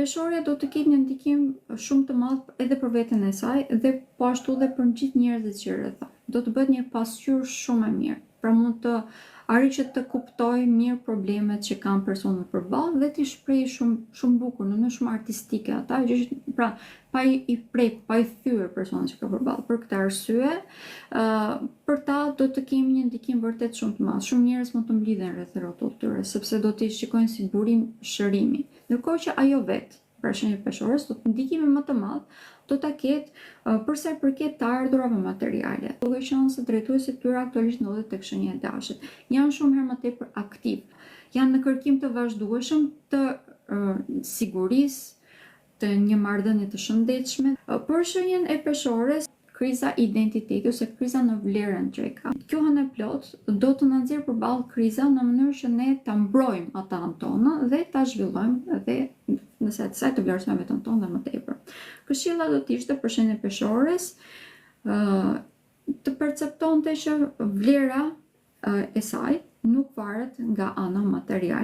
Peshorja do të ketë një ndikim shumë të madh edhe për veten e saj dhe po ashtu dhe për gjithë njerëzit që rreth. Do të bëhet një pasqyrë shumë e mirë. Pra mund të arrijë që të kuptoj mirë problemet që kanë personat përballë dhe t'i shpreh shumë bukur, në mënyrë shumë artistike ata, pra pa i prek, pa i thyer personat që ka përballë. Për këtë arsye, për ta do të kemi një ndikim vërtet shumë të madh. Shumë njerëz mund të mblidhen rreth rrotull tyre, sepse do t'i shikojnë si burim shërimi. Ndërkohë që ajo vetë, pra shenjë peshorës, do të ndikimi më të madh do ta ketë për sa i përket të ardhurave materiale. Duke qenë se drejtuesit tyre aktualisht ndodhet tek shenja e dashit, janë shumë herë më tepër aktiv, janë në kërkim të vazhdueshëm të sigurisë, të një marrëdhënie të shëndetshme. Për shenjën e peshorës, kriza identiteti ose kriza në vlerën që e ka. Gjuhën e plot do të na nxjerrë përballë kriza në mënyrë që ne ta mbrojmë atan tonë dhe ta zhvillojmë dhe nëse saj të vlerësojmë veten tonë dhe më tepër. Këshilla do të ishte për shenjën e peshorës të perceptonte që vlera e saj nuk varet nga ana materiale.